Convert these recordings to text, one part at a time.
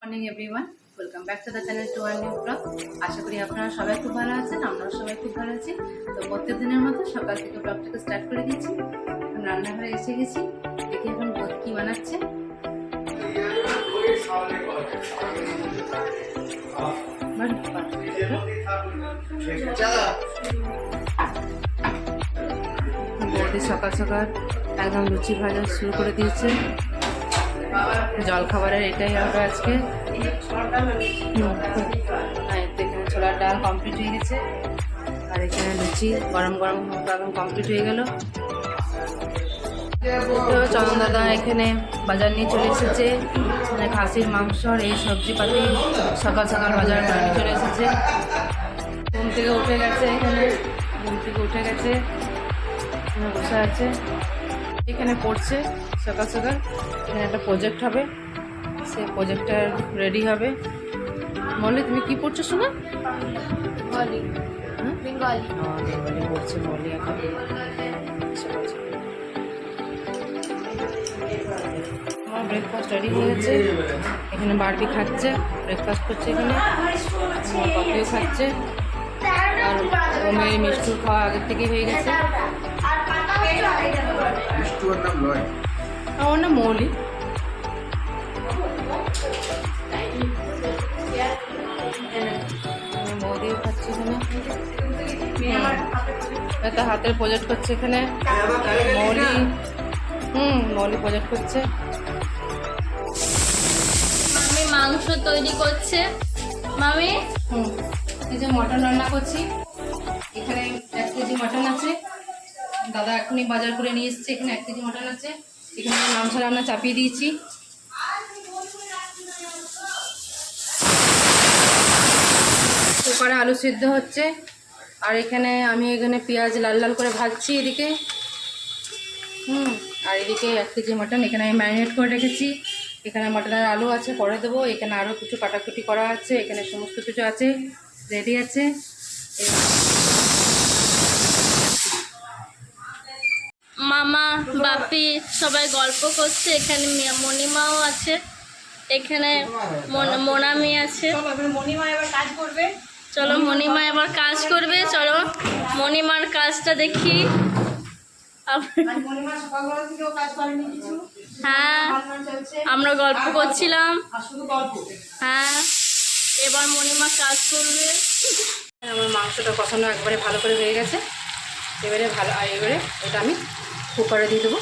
Morning everyone, welcome back to the channel to our new blog. আশা করি আপনারা সবাই খুব ভালো আছেন, আমরাও সবাই খুব ভালো আছি। তো প্রত্যেক দিনের মতো সকাল থেকে ব্লগটাকে স্টার্ট করে দিচ্ছি। এখন রান্নাঘরে এসে গেছি, দেখি এখন বোধ কি বানাচ্ছে। বৌদি সকাল সকাল একদম লুচি ভাজা শুরু করে দিয়েছে। জল খাবারের এটাই হবে আজকে। এখানে ছোলার ডাল কমপ্লিট হয়ে গেছে, আর এখানে লুচি গরম গরম একদম কমপ্লিট হয়ে গেল। চন্দন দাদা এখানে বাজার নিয়ে চলে এসেছে, খাসির মাংস আর এই সবজিপাতি সকাল সকাল বাজার করে নিয়ে চলে এসেছে। ঘুম থেকে উঠে গেছে, বসে আছে, এখানে পড়ছে সকাল সকাল। এখানে একটা প্রজেক্ট হবে, সেই প্রজেক্টটা রেডি হবে। মল্লি, তুমি কি পড়ছো শোনা? বেঙ্গলি পড়ছে মল্লি এখন। আমার ব্রেকফাস্ট রেডি হয়ে গেছে, এখানে বারবি খাচ্ছে, ব্রেকফাস্ট করছে, এখানে কফিও খাচ্ছে। আর ও মেয়ের মিষ্টুর খাওয়া আগের থেকেই হয়ে গেছে। আমার নাম মৌলি। বৌদিও খাচ্ছে এখানে, একটা হাতের প্রজেক্ট করছে এখানে মৌলি। মৌলি প্রজেক্ট করছে। মামি মাংস তৈরি করছে। মামি এই যে মটন রান্না করছি, এখানে 1 কেজি মটন আছে। দাদা এখনই বাজার করে নিয়ে এসছে, এখানে 1 কেজি মটন আছে। এখানে মাংস রান্না চাপিয়ে দিয়েছি। কুকারে আলু সিদ্ধ হচ্ছে, আর এখানে আমি পেঁয়াজ লাল লাল করে ভাজছি এদিকে। আর এদিকে 1 কেজি মটন এখানে আমি ম্যারিনেট করে রেখেছি। এখানে মটনের আলু আছে, পরে দেবো। এখানে আরও কিছু কাটাকুটি করা আছে, এখানে সমস্ত কিছু আছে, রেডি আছে। মামা বাপি সবাই গল্প করছে। এখানে মণিমাও আছে, এখানে মোনামি আছে। মণিমা এবার কাজ করবে। চলো মণিমা এবার কাজ করবে, চলো মণিমার কাজটা দেখি। হ্যাঁ, আমরা গল্প করছিলাম। হ্যাঁ, এবার মণিমা কাজ করবে। আমার মাংসটা কষানো একবারে ভালো করে হয়ে গেছে। এবারে ওটা আমি কুকারে দিয়ে দেবো।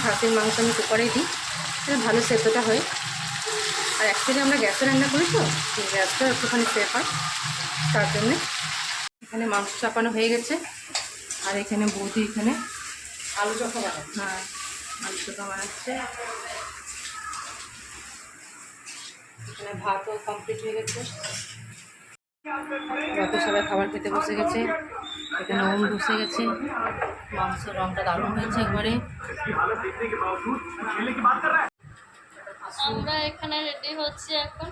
খাসির মাংস আমি কুকারেই দিই, ভালো সেদ্ধটা হয়। আর অ্যাকচুয়ালি আমরা গ্যাসে রান্না করি, তো গ্যাসটা একটুখানি সেফ হয়, তার জন্যে। এখানে মাংস চাপানো হয়ে গেছে, আর এখানে বৌদি এখানে আলু চোখা বানাচ্ছে। হ্যাঁ, আলু চোখা বানাচ্ছে। এখানে ভাতও কমপ্লিট হয়ে গেছে, রাতে সবাই খাবার খেতে বসে গেছে। এখানে ওম বসে গেছে। মাংসের রঙটা দারুণ হয়েছে একবারে। আমরা এখানে রেডি হচ্ছে এখন।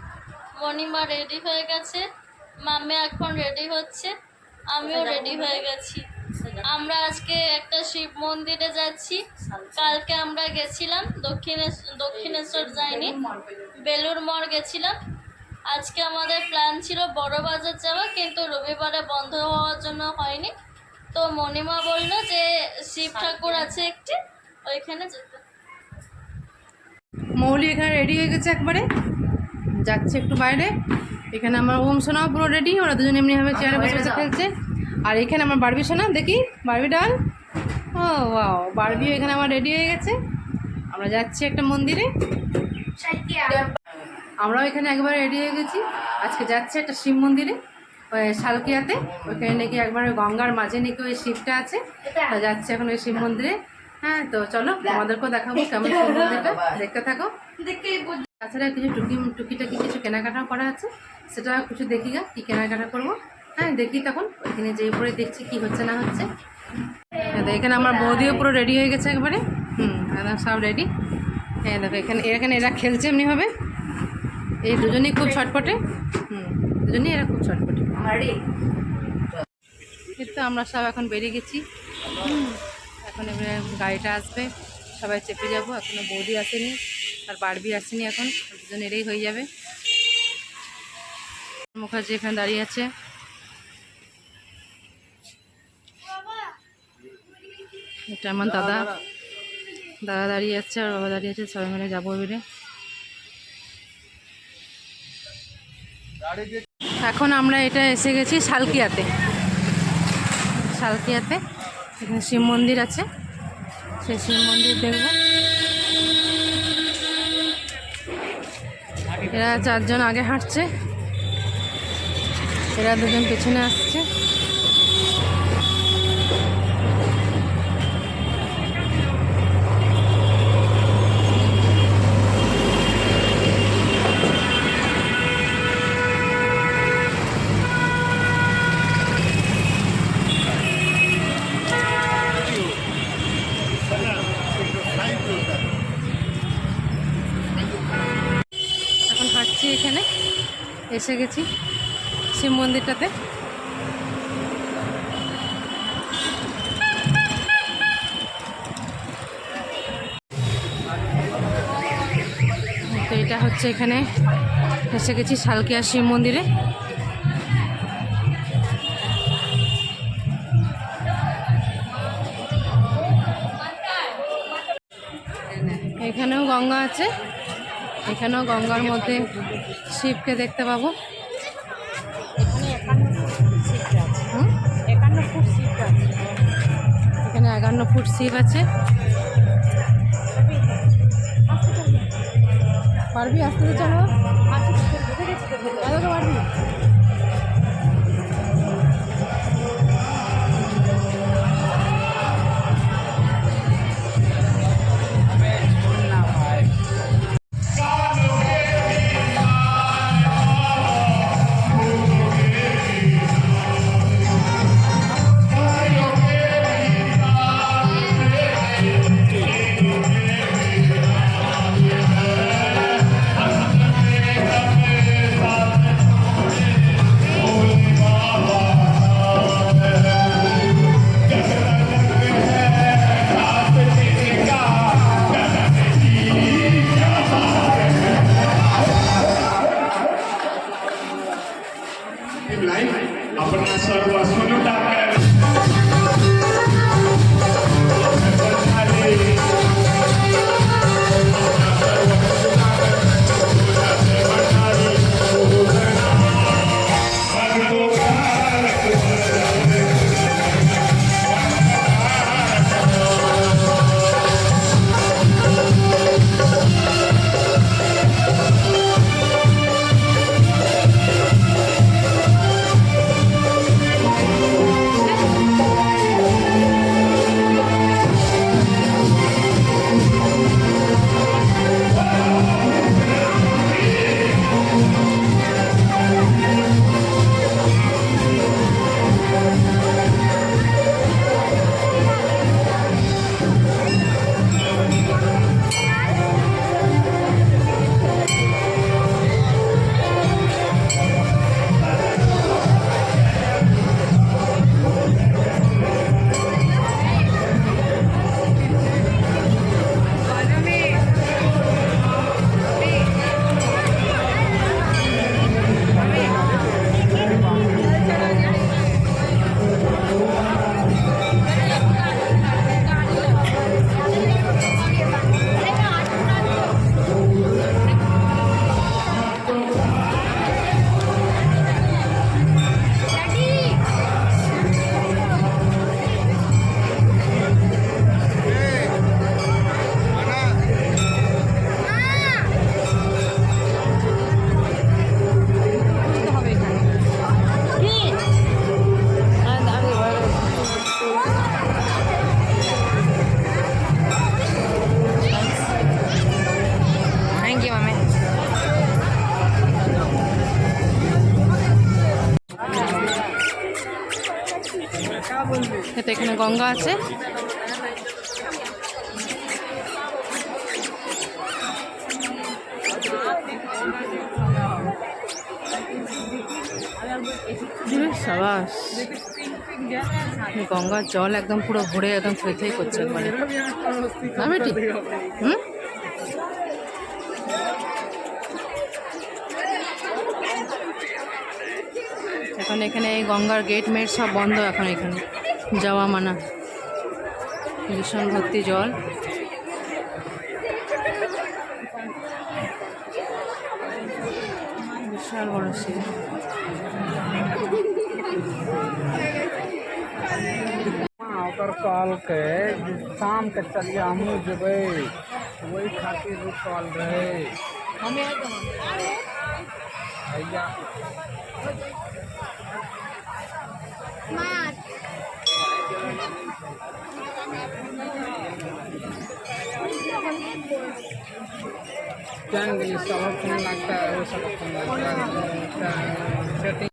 মণিমা রেডি হয়ে গেছে, মামে এখন রেডি হচ্ছে, আমিও রেডি হয়ে গেছি। আমরা আজকে একটা শিব মন্দিরে যাচ্ছি। কালকে আমরা গেছিলাম দক্ষিণেশ্বর যাইনি, বেলুর মঠ গেছিলাম। আজকে আমাদের প্ল্যান ছিল বড় বাজার যাওয়া, কিন্তু রবিবারে বন্ধ হওয়ার জন্য হয়নি। তো মণিমা বললো যে শিব ঠাকুর আছে একটি, ওইখানে যেতে। মৌলি এখানে রেডি হয়ে গেছে একবারে, যাচ্ছে একটু বাইরে। এখানে আমার ওম সোনাও পুরো রেডি, ওরা দুজন এমনিভাবে চেয়ারে বসে বসে খেলছে। আর এখানে আমার বারবি সোনা, দেখি বারবি ডাল। ও ওয়াও, বারবিও এখানে আমার রেডি হয়ে গেছে। আমরা যাচ্ছি একটা মন্দিরে। আমরাও এখানে একবার রেডি হয়ে গেছি, আজকে যাচ্ছে একটা শিব মন্দিরে, ওই শালকিয়াতে। ওইখানে নাকি একবার গঙ্গার মাঝে নাকি ওই শিবটা আছে, তো যাচ্ছে এখন ওই শিব মন্দিরে। হ্যাঁ, তো চলো তোমাদেরকেও দেখাবো কেমন শিব মন্দিরটা, দেখতে থাকো। তাছাড়া কিছু টুকিটাকি কিছু কেনাকাটা করা আছে, সেটা কিছু দেখি গা কী কেনাকাটা করবো। হ্যাঁ, দেখি তখন ওইখানে যেয়ে পরে দেখছি কি হচ্ছে না হচ্ছে। এখানে আমার বৌদিও পুরো রেডি হয়ে গেছে একবারে। একদম সব রেডি। হ্যাঁ দেখো, এখানে এরা খেলছে এমনিভাবে। এই দুজনেই খুব ছটপটে। দুজনেই এরা খুব ছটপটে। কিন্তু আমরা সব এখন বেরিয়ে গেছি। এখন এবারে গাড়িটা আসবে, সবাই চেপে যাবো। এখনো বৌদি আসেনি, আর বারবি আসেনি এখন, দুজন এলেই হয়ে যাবে। মুখার্জি এখানে দাঁড়িয়ে আছে। এটা আমার দাদা দাঁড়িয়ে আছে আর বাবা দাঁড়িয়ে আছে, সবাই মিলে যাবো এবারে। এখন আমরা এটা এসে গেছি শালকিয়াতে। এখানে শিব মন্দির আছে, সেই শিব মন্দির দেখব। এরা 4 জন আগে হাঁটছে, এরা 2 জন পেছনে আসছে। এখন হাঁটছি, এখানে এসে গেছি শিব মন্দিরটাতে। তো এটা হচ্ছে, এখানে এসে গেছি শালকিয়া শিব মন্দিরে। এখানেও গঙ্গা আছে, এখানেও গঙ্গার মধ্যে শিবকে দেখতে পাবো। এখানে 51 ফুট শিব আছে। পারবি আসতে তো, চলো পারবি। अपना सर्वस्व लुटाकर এতে এখানে গঙ্গা আছে। সাবাস, গঙ্গার জল একদম পুরো ভরে একদম থই থই করছে একবারে। না বেটি? এখন এখানে এই গঙ্গার গেট মেট সব বন্ধ, এখন এখানে যাওয়া মানা। ভীষণ ভর্তি জল। বিশাল বড় শিব। ओकर कहलकै जे शाम के चलिए हमहूँ जेबै, ओहि खातिर रुकल रहे भैया। जान गेली सब फोन लगता है, वो सब फोन लगता है सेटिंग।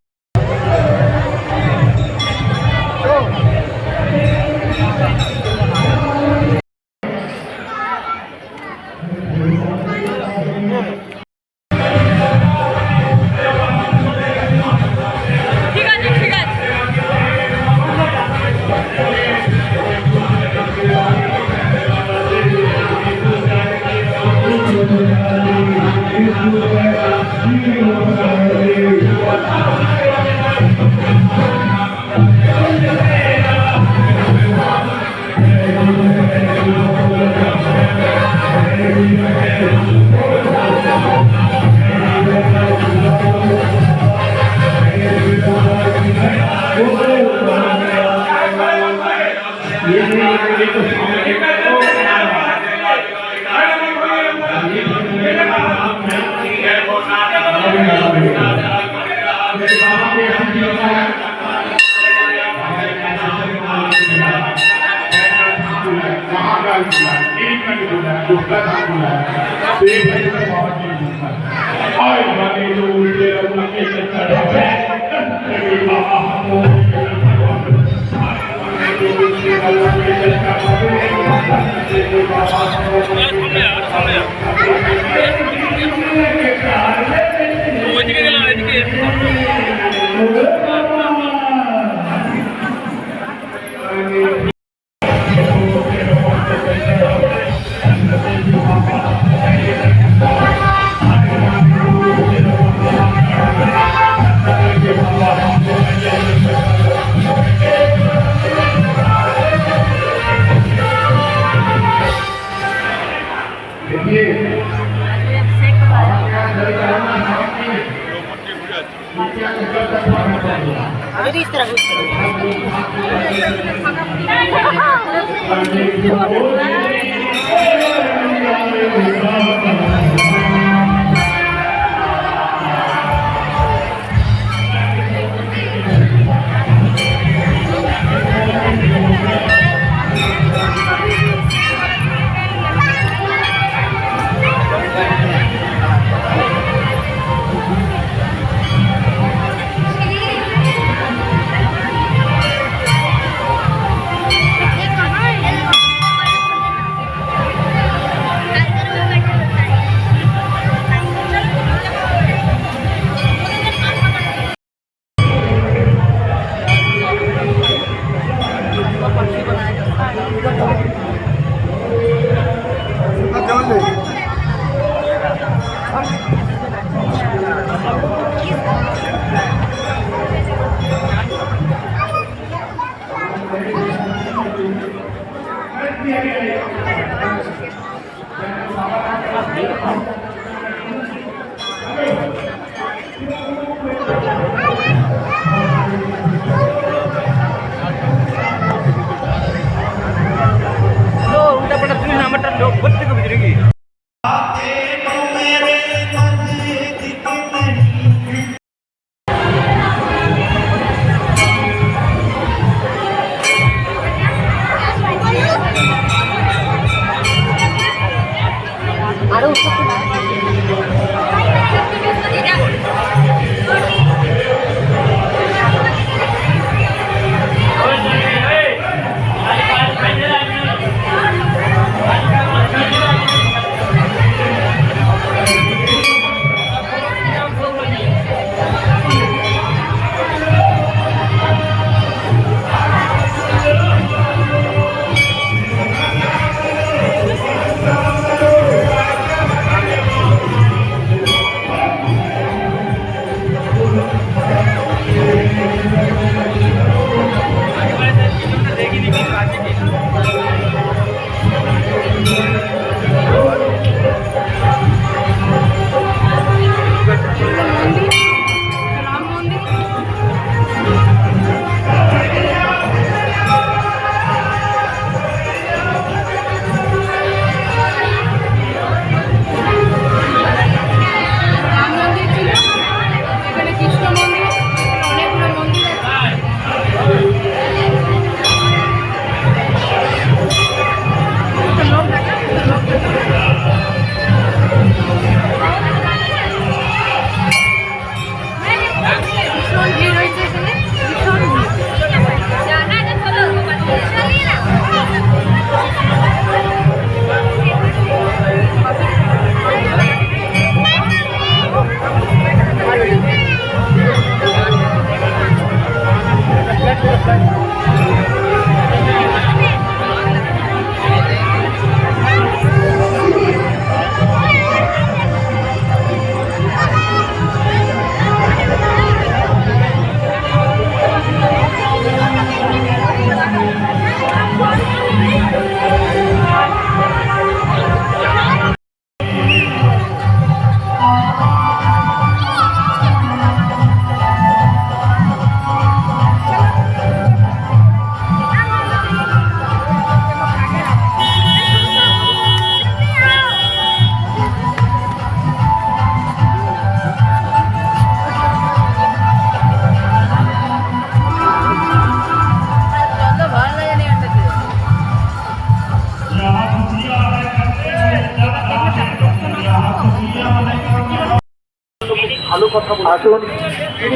আসুন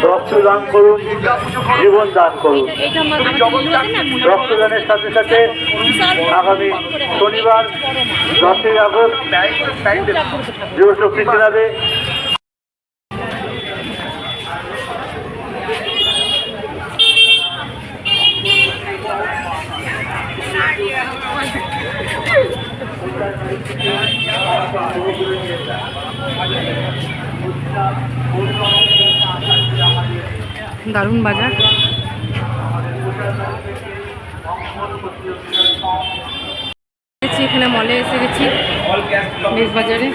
রক্তদান করুন, জীবন দান করুন। রক্তদানের সাথে সাথে আগামী শনিবার 10ই আগস্ট যুবশক্তি ক্লাবে দারুণ বাজার। এখানে মলে এসে গেছি বেশ বাজারে।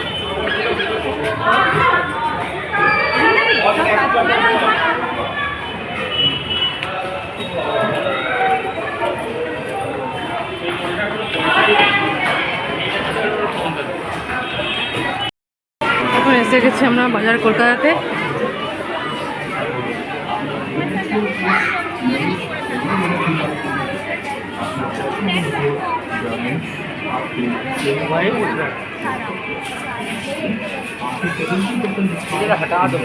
এখন এসে গেছি আমরা বাজার কলকাতাতে। हटा दो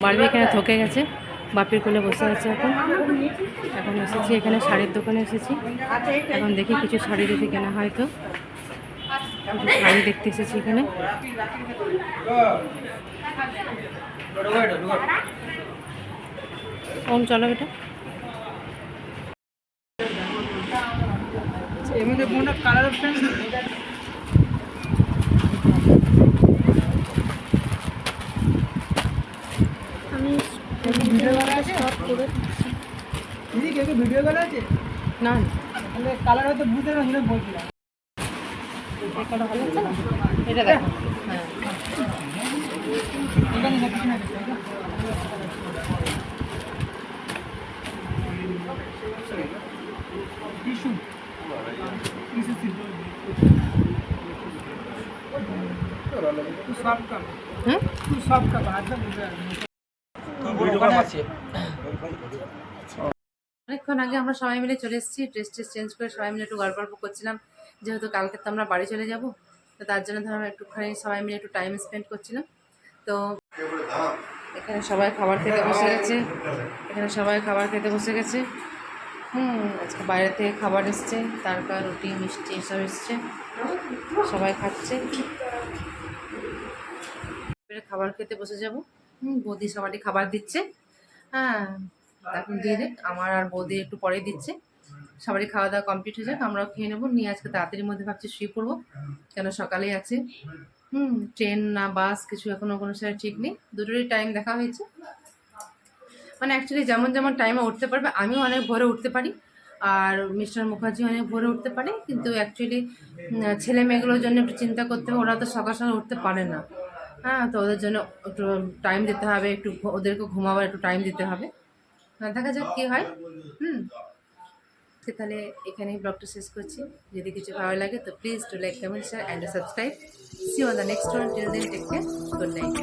বাড়ি এখানে থকে গেছে, বাপির কোলে বসে আছে। এখন এসেছি এখানে শাড়ির দোকানে এসেছি। এখন দেখি কিছু শাড়ি যদি কেনা হয় তো কিছু শাড়ি দেখতে এসেছি এখানে। ওম চলো বেটা। কালার ভিডিও কল আছে না কালার হয়তো বুঝতে না বলছিলাম এটা দেখো। হ্যাঁ অনেকক্ষণ আগে আমরা সবাই মিলে চলে এসেছি। ড্রেস চেঞ্জ করে সবাই মিলে একটু গল্প করছিলাম, যেহেতু কালকে তো আমরা বাড়ি চলে যাব, তো তার জন্য ধরো একটুখানি সবাই মিলে একটু টাইম স্পেন্ড করছিলাম। তো এখানে সবাই খাবার খেতে বসে গেছে। আজকে বাইরে থেকে খাবার এসছে, তারকা রুটি মিষ্টি এসব এসছে, সবাই খাচ্ছে। খাবার খেতে বসে যাব। বৌদি সবারই খাবার দিচ্ছে। হ্যাঁ এখন দিয়ে দেখ, আমার আর বৌদি একটু পরে দিচ্ছে। সবারই খাওয়া দাওয়া কমপ্লিট হয়ে যাক, আমরাও খেয়ে নেবো। নিয়ে আজকে তাড়াতাড়ির মধ্যে ভাবছি শুয়ে পড়বো, কেন সকালেই আছে। ট্রেন না বাস কিছু এখনো কোনো সময় ঠিক নেই, দুটোরই টাইম দেখা হয়েছে। মানে অ্যাকচুয়ালি যেমন যেমন টাইমে উঠতে পারবে, আমিও অনেক ভোরে উঠতে পারি, আর মিস্টার মুখার্জি অনেক ভোরে উঠতে পারে, কিন্তু অ্যাকচুয়ালি ছেলে মেয়েগুলোর জন্য একটু চিন্তা করতে হবে, ওরা তো সকাল সকাল উঠতে পারে না। হ্যাঁ তো ওদের জন্য একটু টাইম দিতে হবে, একটু ওদেরকে ঘুমাবার একটু টাইম দিতে হবে। দেখা যাক কী হয়। আজকে তাহলে এখানেই ব্লগটা শেষ করছি। যদি কিছু ভালো লাগে তো please to like, comment, share and subscribe. See on the next one. Till then take care, good night.